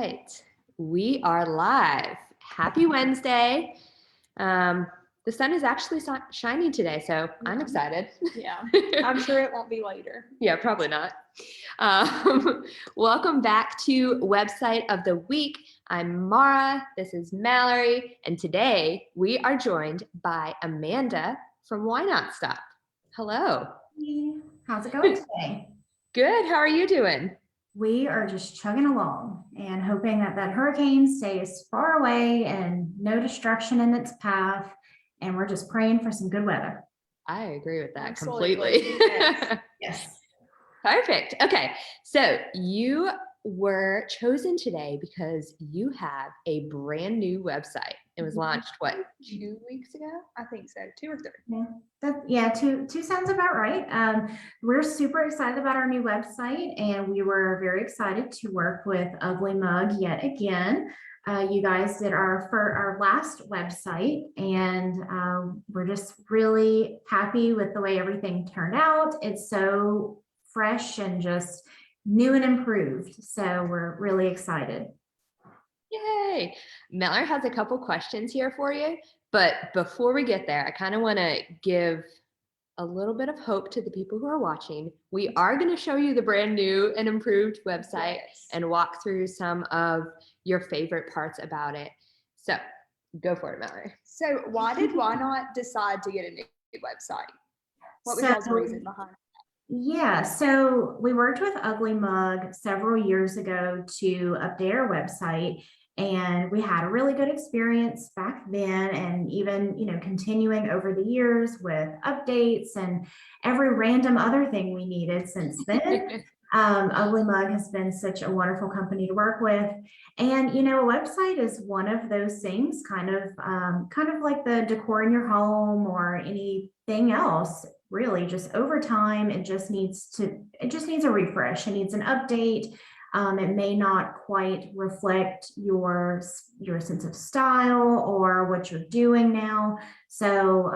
right, we are live. Happy Wednesday. The sun is actually shining today, so I'm excited. Yeah, I'm sure it won't be later. Yeah, probably not. Welcome back to Website of the Week. I'm Mara, this is Mallory, and today we are joined by Amanda from Why Not Stop. Hello. Hey, how's it going today? Good, how are you doing? We are just chugging along and hoping that hurricane stays far away and no destruction in its path. And we're just praying for some good weather. I agree with that Absolutely. completely. Yes. Perfect. Okay. So you were chosen today because you have a brand new website. It was launched, what, 2 weeks ago? I think so, 2 or 3. Yeah, two sounds about right. We're super excited about our new website, and we were very excited to work with Ugly Mug yet again. You guys did our last website, and we're just really happy with the way everything turned out. It's so fresh and just new and improved. So we're really excited. Yay. Mallory has a couple questions here for you, but before we get there, I kind of want to give a little bit of hope to the people who are watching. We are going to show you the brand new and improved website and walk through some of your favorite parts about it. So go for it, Mallory. So why not decide to get a new website? What was y'all's reason behind it? Yeah, so we worked with Ugly Mug several years ago to update our website, and we had a really good experience back then, and even continuing over the years with updates and every random other thing we needed since then. Ugly Mug has been such a wonderful company to work with, and a website is one of those things, kind of like the decor in your home or anything else. Really, just over time, it just needs a refresh. It needs an update. It may not quite reflect your sense of style or what you're doing now. So,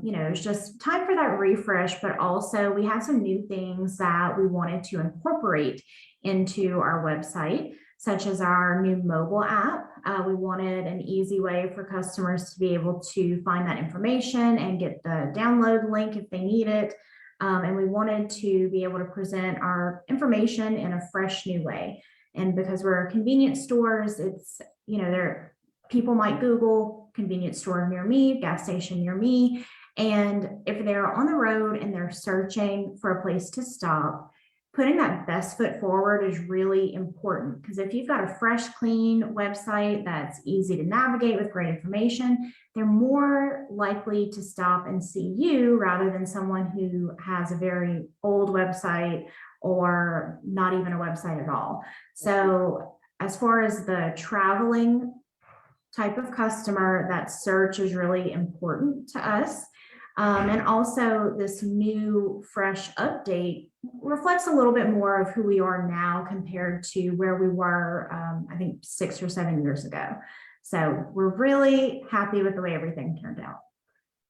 it's just time for that refresh, but also we have some new things that we wanted to incorporate into our website, such as our new mobile app. We wanted an easy way for customers to be able to find that information and get the download link if they need it. And we wanted to be able to present our information in a fresh new way. And because we're convenience stores, it's, people might Google convenience store near me, gas station near me. And if they're on the road and they're searching for a place to stop, putting that best foot forward is really important, because if you've got a fresh, clean website that's easy to navigate with great information, they're more likely to stop and see you rather than someone who has a very old website or not even a website at all. So as far as the traveling type of customer, that search is really important to us. And also this new fresh update reflects a little bit more of who we are now compared to where we were, I think 6 or 7 years ago. So we're really happy with the way everything turned out.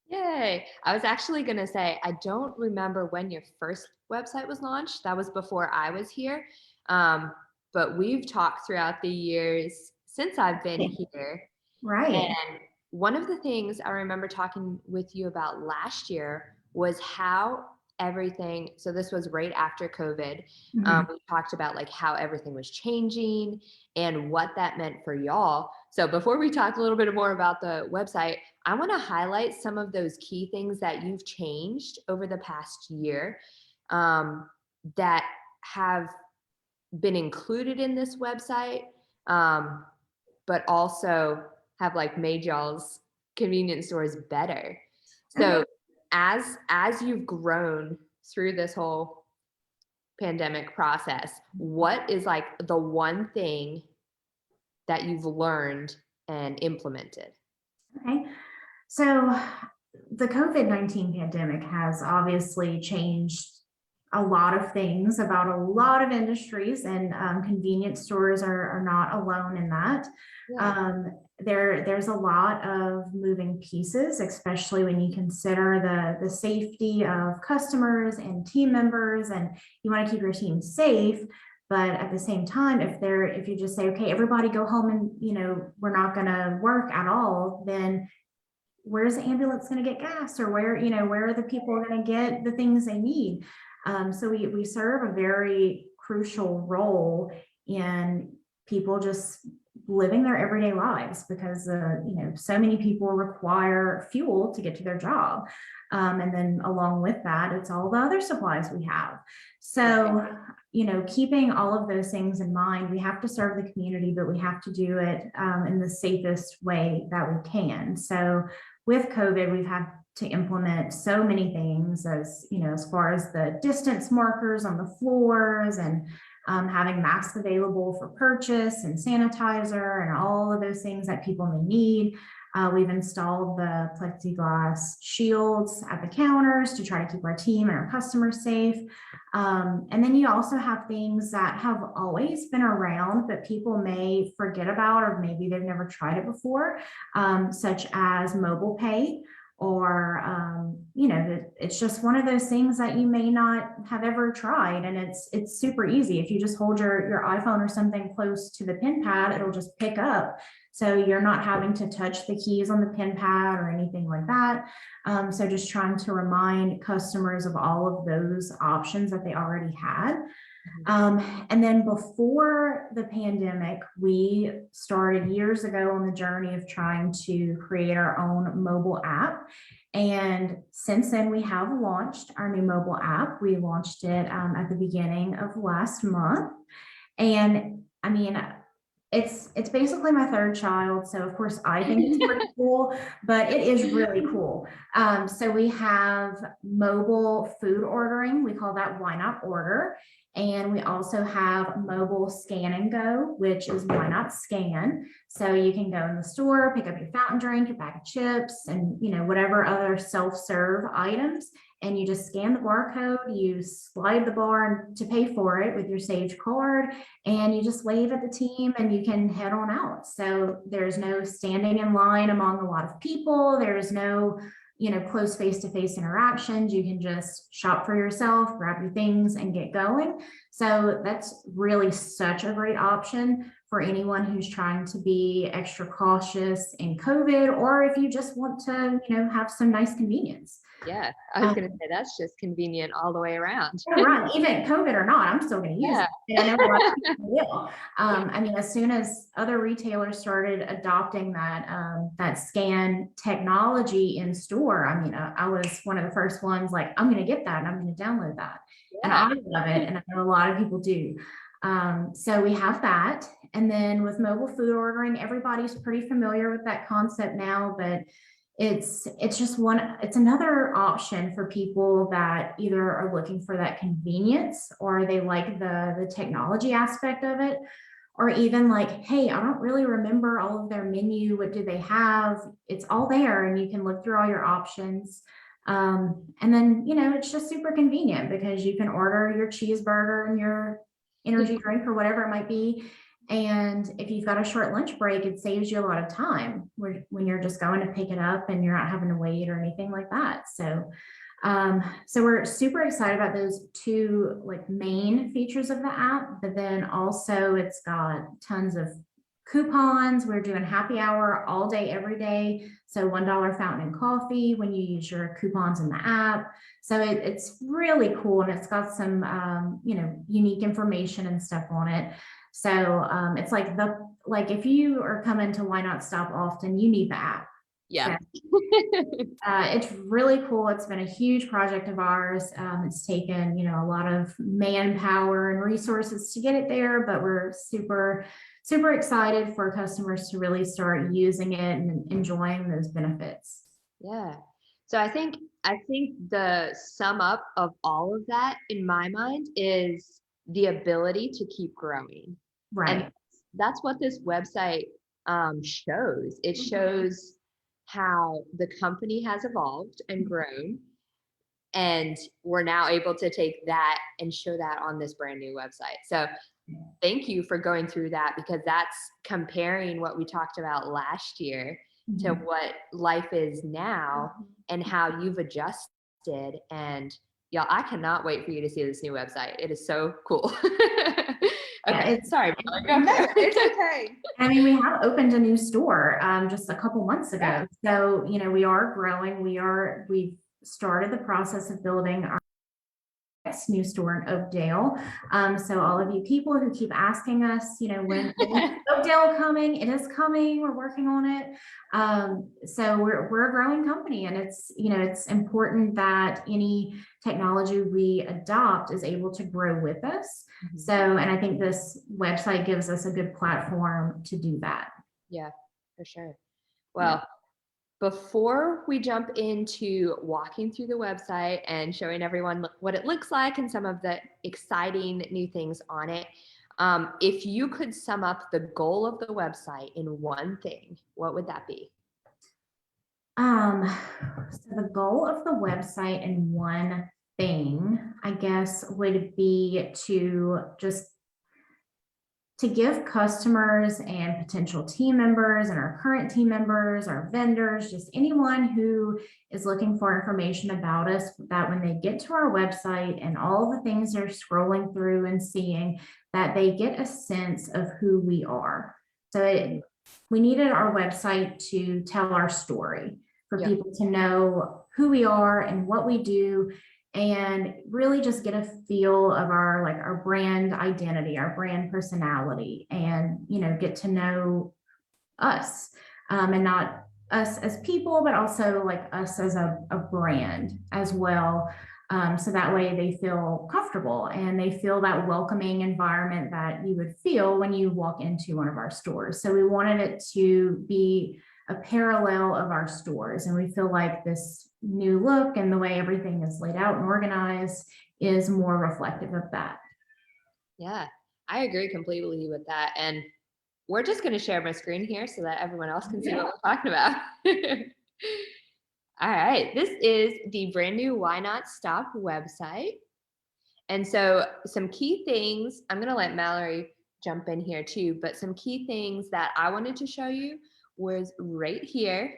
Yay. I was actually going to say, I don't remember when your first website was launched. That was before I was here. But we've talked throughout the years since I've been here. Right. And one of the things I remember talking with you about last year was how everything, so this was right after COVID, we talked about like how everything was changing and what that meant for y'all. So before we talk a little bit more about the website, I want to highlight some of those key things that you've changed over the past year that have been included in this website, but also have like made y'all's convenience stores better. So as you've grown through this whole pandemic process, what is like the one thing that you've learned and implemented? Okay. So the COVID-19 pandemic has obviously changed a lot of things about a lot of industries, and convenience stores are not alone in that. Yeah. There's a lot of moving pieces, especially when you consider the safety of customers and team members, and you want to keep your team safe. But at the same time, if you just say, okay, everybody go home and, we're not going to work at all, then where's the ambulance going to get gas, or where are the people going to get the things they need? So we serve a very crucial role in people just living their everyday lives, because so many people require fuel to get to their job, and then along with that, it's all the other supplies we have. So keeping all of those things in mind, we have to serve the community, but we have to do it in the safest way that we can. So with COVID, we've had to implement so many things, as far as the distance markers on the floors, and having masks available for purchase, and sanitizer, and all of those things that people may need. We've installed the plexiglass shields at the counters to try to keep our team and our customers safe. And then you also have things that have always been around, but people may forget about, or maybe they've never tried it before, such as mobile pay, or it's just one of those things that you may not have ever tried, and it's super easy. If you just hold your iPhone or something close to the pin pad, it'll just pick up, so you're not having to touch the keys on the pin pad or anything like that. So just trying to remind customers of all of those options that they already had. And then before the pandemic, we started years ago on the journey of trying to create our own mobile app. And since then, we have launched our new mobile app. We launched it at the beginning of last month. And I mean, it's basically my third child. So of course I think it's pretty cool, but it is really cool. So we have mobile food ordering. We call that Why Not Order. And we also have mobile scan and go, which is Why Not Scan. So you can go in the store, pick up your fountain drink, your bag of chips, and whatever other self-serve items. And you just scan the barcode, you slide the bar to pay for it with your Sage card, and you just wave at the team and you can head on out. So there's no standing in line among a lot of people. There's no, close face-to-face interactions. You can just shop for yourself, grab your things, and get going. So that's really such a great option for anyone who's trying to be extra cautious in COVID, or if you just want to, have some nice convenience. Yeah, I was going to say that's just convenient all the way around. Right, even COVID or not, I'm still going to use it. And I know a lot of people will. I mean, as soon as other retailers started adopting that scan technology in store, I mean, I was one of the first ones like, I'm going to get that and I'm going to download that. And I love it, and I know a lot of people do. So we have that. And then with mobile food ordering, everybody's pretty familiar with that concept now, but it's another option for people that either are looking for that convenience, or they like the technology aspect of it, or even like, hey, I don't really remember all of their menu. What do they have? It's all there, and you can look through all your options. And then, it's just super convenient because you can order your cheeseburger and your energy drink or whatever it might be. And if you've got a short lunch break, it saves you a lot of time when you're just going to pick it up and you're not having to wait or anything like that. So, so we're super excited about those two main features of the app, but then also it's got tons of coupons. We're doing happy hour all day, every day. So $1 fountain and coffee when you use your coupons in the app. So it's really cool. And it's got some, unique information and stuff on it. So it's like if you are coming to Why Not Stop often, you need the app. Yeah. So, it's really cool. It's been a huge project of ours. It's taken, a lot of manpower and resources to get it there, but we're super, super excited for customers to really start using it and enjoying those benefits. Yeah. So I think the sum up of all of that in my mind is the ability to keep growing. Right. And that's what this website shows. It shows how the company has evolved and grown, and we're now able to take that and show that on this brand new website. So thank you for going through that, because that's comparing what we talked about last year to what life is now and how you've adjusted. And y'all, I cannot wait for you to see this new website. It is so cool. Okay, it's- sorry. Miller, go No, for it. it's okay. I mean, we have opened a new store just a couple months ago. So, we are growing. We've started the process of building our next new store in Oakdale. So all of you people who keep asking us, when is Oakdale coming? It is coming. We're working on it. So we're a growing company, and it's important that any technology we adopt is able to grow with us. So, and I think this website gives us a good platform to do that. Yeah, for sure. Well, before we jump into walking through the website and showing everyone what it looks like and some of the exciting new things on it, if you could sum up the goal of the website in one thing, what would that be? So the goal of the website in one thing, I guess, would be to give customers and potential team members and our current team members, our vendors, just anyone who is looking for information about us, that when they get to our website and all the things they're scrolling through and seeing, that they get a sense of who we are. So we needed our website to tell our story, for people to know who we are and what we do, and really just get a feel of our brand identity, our brand personality, and get to know us, and not us as people, but also like us as a brand as well. So that way they feel comfortable and they feel that welcoming environment that you would feel when you walk into one of our stores. So we wanted it to be a parallel of our stores, and we feel like this new look and the way everything is laid out and organized is more reflective of that. Yeah, I agree completely with that. And we're just going to share my screen here so that everyone else can see what we're talking about. All right, this is the brand new Why Not Stop website. And so some key things, I'm going to let Mallory jump in here too, but some key things that I wanted to show you was right here,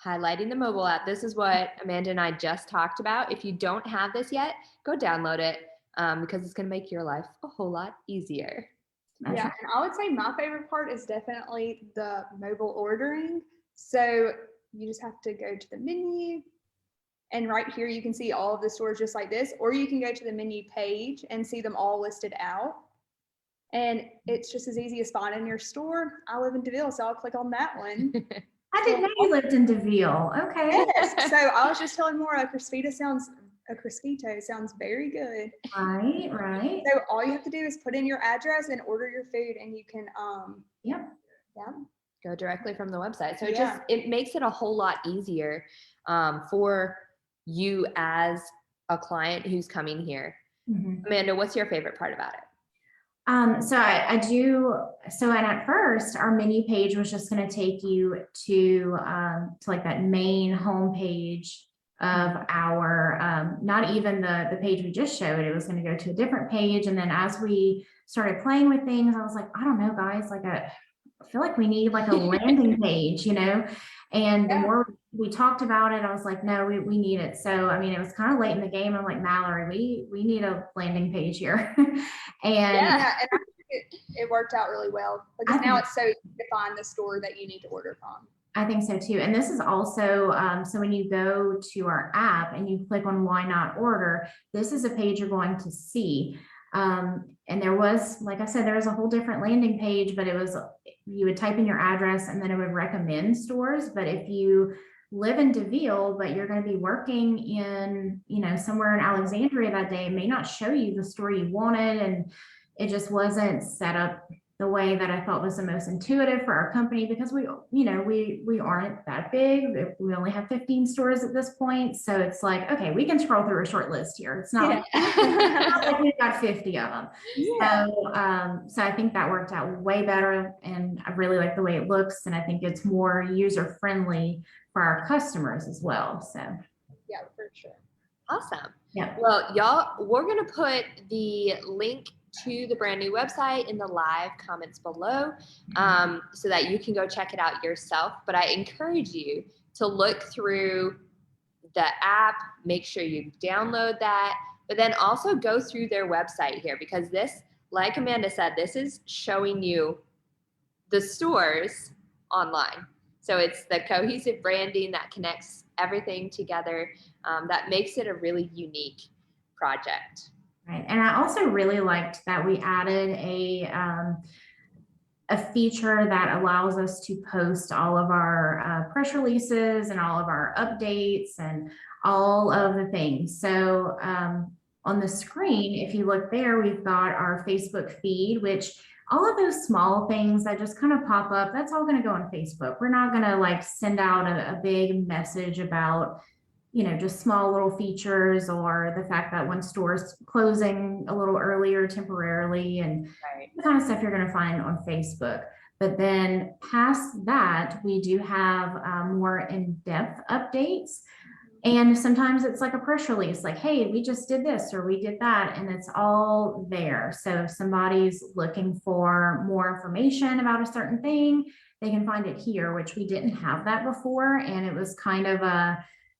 highlighting the mobile app. This is what Amanda and I just talked about. If you don't have this yet, go download it, because it's going to make your life a whole lot easier. Yeah, and I would say my favorite part is definitely the mobile ordering. So you just have to go to the menu, and right here you can see all of the stores just like this, or you can go to the menu page and see them all listed out. And it's just as easy as finding your store. I live in DeVille, so I'll click on that one. I didn't know you lived in DeVille. Okay. Yes. So I was just telling Maura, a Crispito sounds very good. Right. So all you have to do is put in your address and order your food, and you can Go directly from the website. So it makes it a whole lot easier for you as a client who's coming here. Amanda, what's your favorite part about it? So I do. So, and at first our menu page was just going to take you to like that main home page of our, not even the page we just showed. It was going to go to a different page. And then as we started playing with things, I was like, I don't know, guys, I feel like we need like a landing page, and the more we talked about it, I was like, no, we need it. So, I mean, it was kind of late in the game. I'm like, Mallory, we need a landing page here. And and I think it worked out really well, because now it's so easy to find the store that you need to order from. I think so too. And this is also, so when you go to our app and you click on Why Not Order, this is a page you're going to see. And there was, like I said, there was a whole different landing page, but you would type in your address and then it would recommend stores. But if you live in DeVille, but you're going to be working in, somewhere in Alexandria that day, it may not show you the store you wanted. And it just wasn't set up the way that I thought was the most intuitive for our company, because we aren't that big. We only have 15 stores at this point. So it's like, okay, we can scroll through a short list here. It's not, not like we've got 50 of them. Yeah. So I think that worked out way better, and I really like the way it looks. And I think it's more user friendly for our customers as well. So yeah, for sure. Awesome. Yeah. Well, y'all, we're going to put the link to the brand new website in the live comments below, so that you can go check it out yourself. But I encourage you to look through the app, make sure you download that, but then also go through their website here, because this like Amanda said, this is showing you the stores online. So it's the cohesive branding that connects everything together, that makes it a really unique project. Right. And I also really liked that we added a feature that allows us to post all of our press releases and all of our updates and all of the things. So on the screen, if you look there, we've got our Facebook feed, which all of those small things that just kind of pop up, that's all going to go on Facebook. We're not going to like send out a big message about, you know, just small little features or the fact that one store is closing a little earlier temporarily and Right. the kind of stuff you're going to find on Facebook. But then past that, we do have more in-depth updates. And sometimes it's like a press release, like, hey, we just did this or we did that, and it's all there. So if somebody's looking for more information about a certain thing, they can find it here, which we didn't have that before. And it was kind of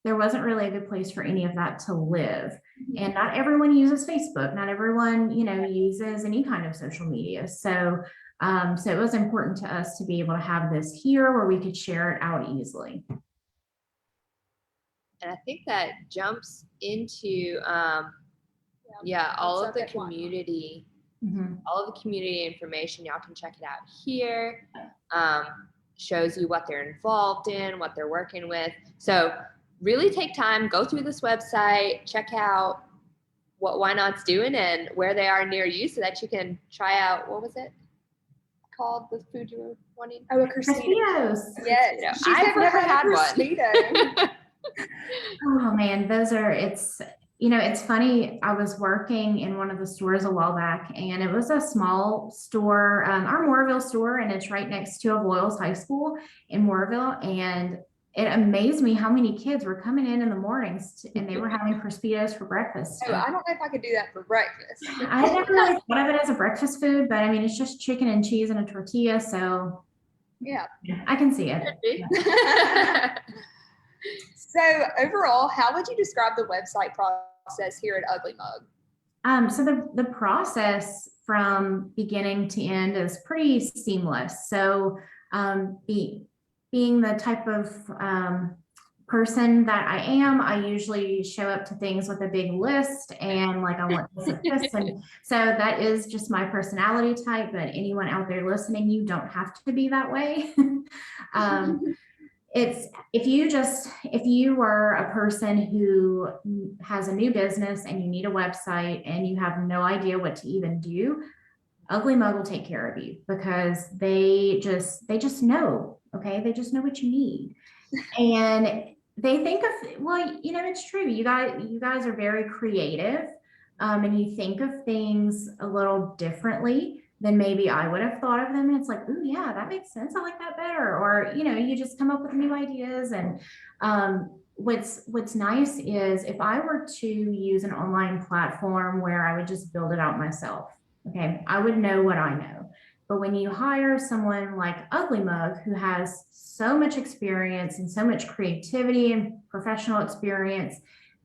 there wasn't really a good place for any of that to live. And not everyone uses Facebook. Not everyone, you know, uses any kind of social media. So, so it was important to us to be able to have this here where we could share it out easily. And I think that jumps into, all of the community, all of the community information. Y'all can check it out here. Shows you what they're involved in, what they're working with. So really take time, go through this website, check out what Why Not's doing and where they are near you so that you can try out, what was it called, the food you were wanting? Oh, a crostino. Crispitos. Yes. She's I've never had one. crostino. Oh man, it's funny. I was working in one of the stores a while back and it was a small store, our Moorville store, and it's right next to Avoyles High School in Moorville. And it amazed me how many kids were coming in the mornings and they were having Crispitos for breakfast. Oh, I don't know if I could do that for breakfast. I never really thought of it as a breakfast food, but I mean, it's just chicken and cheese and a tortilla. So Yeah. I can see it. So overall, how would you describe the website process here at Ugly Mug? So the process from beginning to end is pretty seamless. So being the type of person that I am, I usually show up to things with a big list and like, I want this. And so that is just my personality type, but anyone out there listening, you don't have to be that way. If you were a person who has a new business and you need a website and you have no idea what to even do, Ugly Mug will take care of you because they just know, okay? They just know what you need. And they think of, well, you know, it's true. You guys are very creative, and you think of things a little differently than maybe I would have thought of them. And it's like, oh yeah, that makes sense. I like that better. Or, you know, you just come up with new ideas. And what's nice is if I were to use an online platform where I would just build it out myself, okay, I would know what I know. But when you hire someone like Ugly Mug, who has so much experience and so much creativity and professional experience,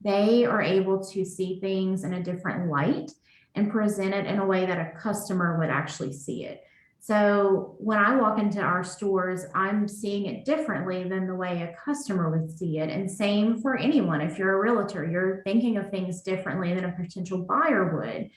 they are able to see things in a different light and present it in a way that a customer would actually see it. So when I walk into our stores, I'm seeing it differently than the way a customer would see it. And same for anyone. If you're a realtor, you're thinking of things differently than a potential buyer would.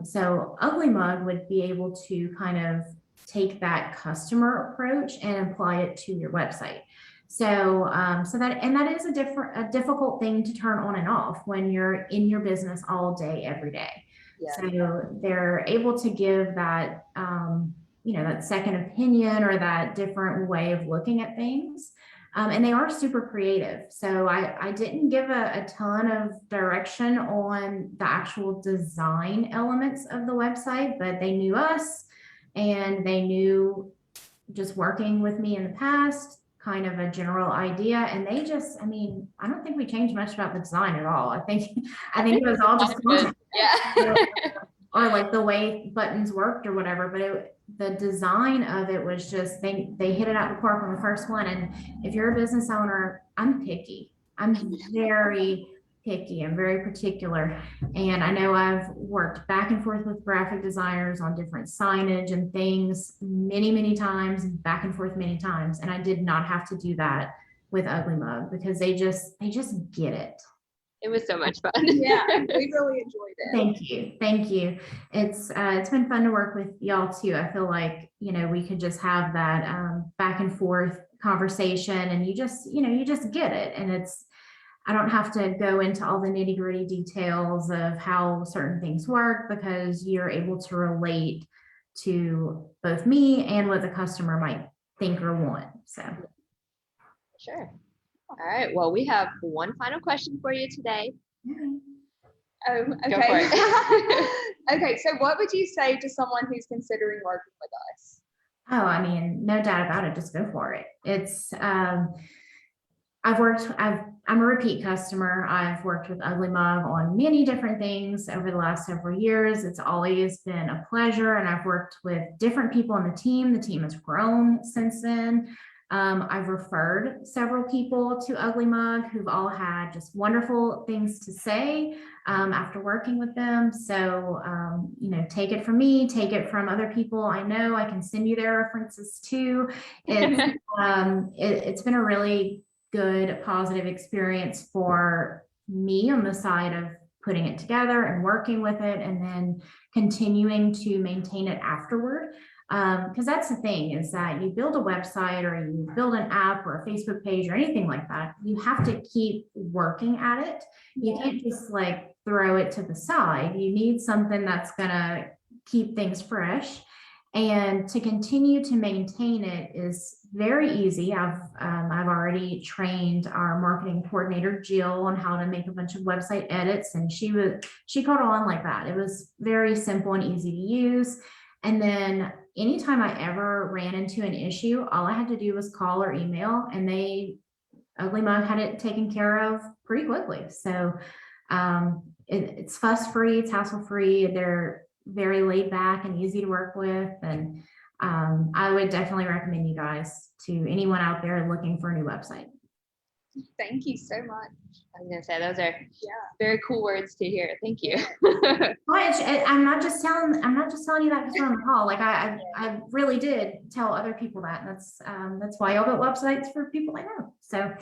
So Ugly Mug would be able to kind of take that customer approach and apply it to your website. So, that is a difficult thing to turn on and off when you're in your business all day, every day. Yeah. So they're able to give that, that second opinion or that different way of looking at things. And they are super creative. So I didn't give a ton of direction on the actual design elements of the website, but they knew us and they knew just working with me in the past, kind of a general idea. And they just, I don't think we changed much about the design at all. I think it was all just content. Yeah. Or like the way buttons worked or whatever, but the design of it was just, they hit it out the park on the first one. And if you're a business owner, I'm picky. I'm very picky. I'm very particular. And I know I've worked back and forth with graphic designers on different signage and things many, many times, back and forth many times. And I did not have to do that with Ugly Mug because they just get it. It was so much fun. Yeah, we really enjoyed it. Thank you. Thank you. It's been fun to work with y'all too. I feel like, we could just have that back and forth conversation and you just get it. And I don't have to go into all the nitty gritty details of how certain things work because you're able to relate to both me and what the customer might think or want. So. Sure. All right. Well, we have one final question for you today. Oh, Go okay. for it. Okay, so what would you say to someone who's considering working with us? Oh, I mean, no doubt about it. Just go for it. It's, I'm a repeat customer. I've worked with Ugly Mug on many different things over the last several years. It's always been a pleasure. And I've worked with different people on the team. The team has grown since then. I've referred several people to Ugly Mug who've all had just wonderful things to say after working with them. So, take it from me, take it from other people I know. I can send you their references too. It's been a really good, positive experience for me on the side of putting it together and working with it and then continuing to maintain it afterward. Because that's the thing is that you build a website or you build an app or a Facebook page or anything like that, you have to keep working at it. You can't just like throw it to the side. You need something that's gonna keep things fresh. And to continue to maintain it is very easy. I've already trained our marketing coordinator, Jill, on how to make a bunch of website edits. And she caught on like that. It was very simple and easy to use. And then anytime I ever ran into an issue, all I had to do was call or email and Ugly Mug had it taken care of pretty quickly. So it's fuss free, it's hassle free. They're very laid back and easy to work with. And I would definitely recommend you guys to anyone out there looking for a new website. Thank you so much. I was gonna say those are very cool words to hear. Thank you. I'm not just telling you that because we're on the call. Like I really did tell other people that. That's why y'all built websites for people I know. So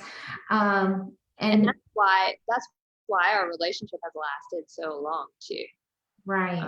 and that's why our relationship has lasted so long too. Right.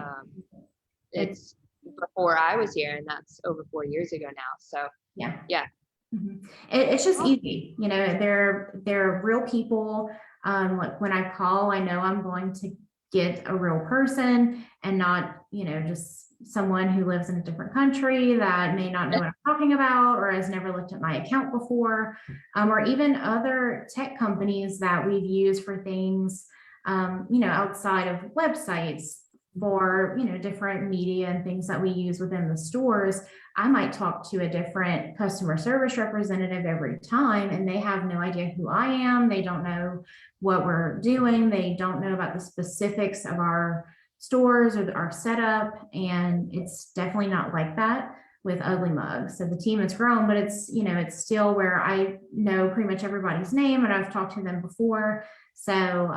It's before I was here, and that's over 4 years ago now. So yeah. Mm-hmm. It's just easy, they're real people. Like when I call, I know I'm going to get a real person and not, just someone who lives in a different country that may not know what I'm talking about or has never looked at my account before, or even other tech companies that we've used for things, outside of websites for, different media and things that we use within the stores. I might talk to a different customer service representative every time, and they have no idea who I am. They don't know what we're doing. They don't know about the specifics of our stores or our setup. And it's definitely not like that with Ugly Mug. So the team has grown, but it's still where I know pretty much everybody's name and I've talked to them before. So,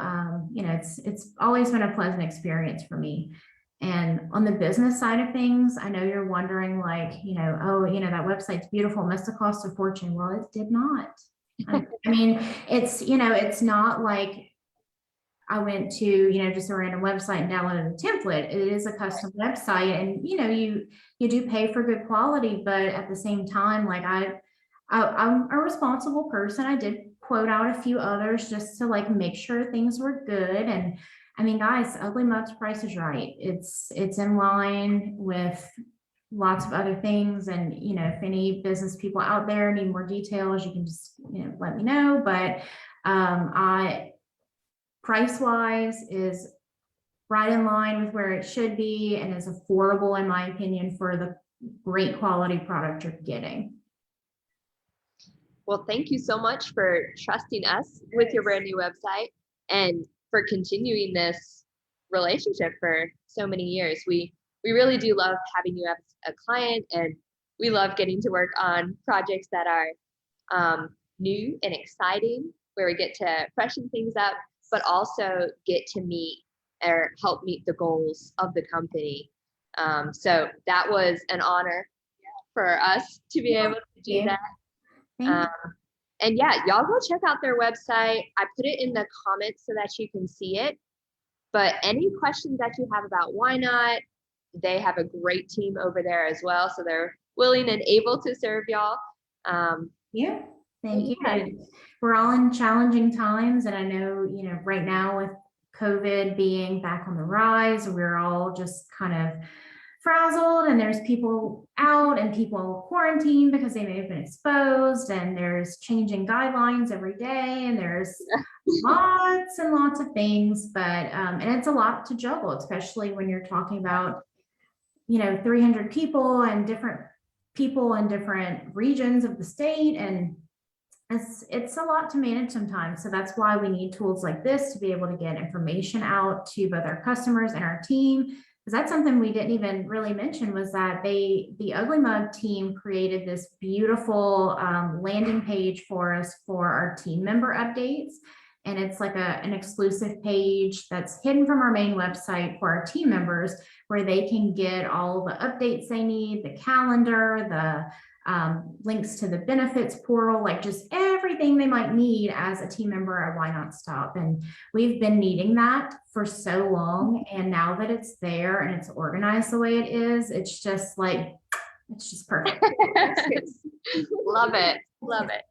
it's always been a pleasant experience for me. And on the business side of things, I know you're wondering like, that website's beautiful, must have cost a fortune. Well, it did not. I mean, it's not like I went to, just a random website and downloaded a template. It is a custom website and, you do pay for good quality, but at the same time, like I'm a responsible person. I did quote out a few others just to like make sure things were good. And I mean, guys, Ugly Mug's price is right. It's in line with lots of other things. And, if any business people out there need more details, you can just, let me know. But price wise is right in line with where it should be and is affordable, in my opinion, for the great quality product you're getting. Well, thank you so much for trusting us with your brand new website and for continuing this relationship for so many years. We really do love having you as a client, and we love getting to work on projects that are new and exciting, where we get to freshen things up, but also get to meet or help meet the goals of the company. So that was an honor for us to be able to do Yeah. that. Thank you. And yeah, y'all go check out their website. I put it in the comments so that you can see it. But any questions that you have about Why Not, they have a great team over there as well. So they're willing and able to serve y'all. Yeah, thank you. Yeah. We're all in challenging times, and I know, right now with COVID being back on the rise, we're all just kind of frazzled, and there's people out and people quarantined because they may have been exposed, and there's changing guidelines every day, and there's lots and lots of things, but and it's a lot to juggle, especially when you're talking about 300 people and different people in different regions of the state, and it's a lot to manage sometimes. So that's why we need tools like this to be able to get information out to both our customers and our team. Because that's something we didn't even really mention, was that the Ugly Mug team created this beautiful landing page for us for our team member updates. And it's like an exclusive page that's hidden from our main website for our team members, where they can get all the updates they need, the calendar, the links to the benefits portal, like just everything they might need as a team member at Why Not Stop. And we've been needing that for so long. And now that it's there and it's organized the way it is, it's just perfect. Love it. Love it.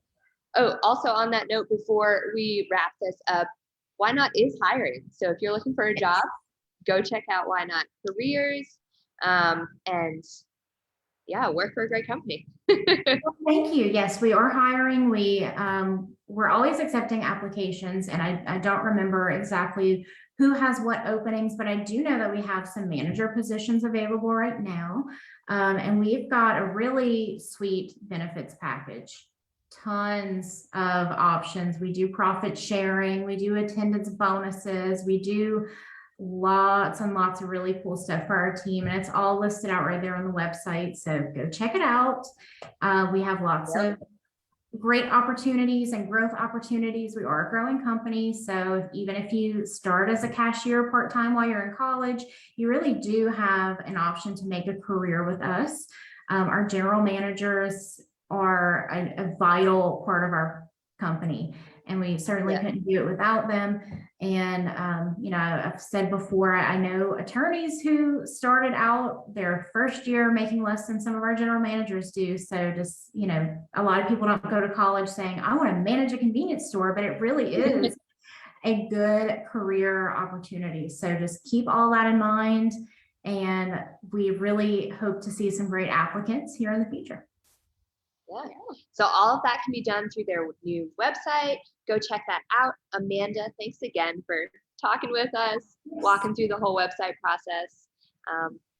Oh, also on that note, before we wrap this up, Why Not is hiring. So if you're looking for a job, go check out Why Not Careers. And yeah, work for a great company. Thank you. Yes, we are hiring. We're always accepting applications, and I don't remember exactly who has what openings, but I do know that we have some manager positions available right now. And we've got a really sweet benefits package. Tons of options. We do profit sharing, we do attendance bonuses, we do lots and lots of really cool stuff for our team, and it's all listed out right there on the website, so go check it out. We have lots of great opportunities and growth opportunities. We are a growing company, so even if you start as a cashier part-time while you're in college, you really do have an option to make a career with us. Our general managers are a vital part of our company, and we certainly couldn't do it without them. And I've said before, I know attorneys who started out their first year making less than some of our general managers do. So just, a lot of people don't go to college saying, I want to manage a convenience store, but it really is a good career opportunity. So just keep all that in mind, and we really hope to see some great applicants here in the future. Yeah. So all of that can be done through their new website. Go check that out. Amanda, thanks again for talking with us, walking through the whole website process.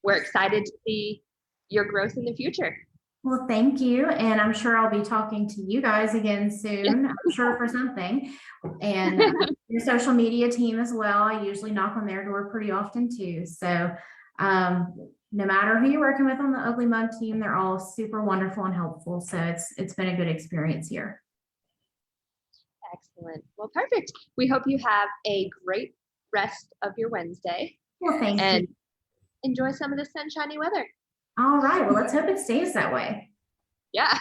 We're excited to see your growth in the future. Well, thank you. And I'm sure I'll be talking to you guys again soon, I'm sure, for something. And your social media team as well. I usually knock on their door pretty often too. So no matter who you're working with on the Ugly Mug team, they're all super wonderful and helpful. So it's been a good experience here. Excellent. Well, perfect. We hope you have a great rest of your Wednesday. Well, thank you. And enjoy some of the sunshiny weather. All right. Well, let's hope it stays that way. Yeah.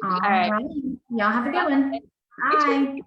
All right. Y'all have a good one. Bye.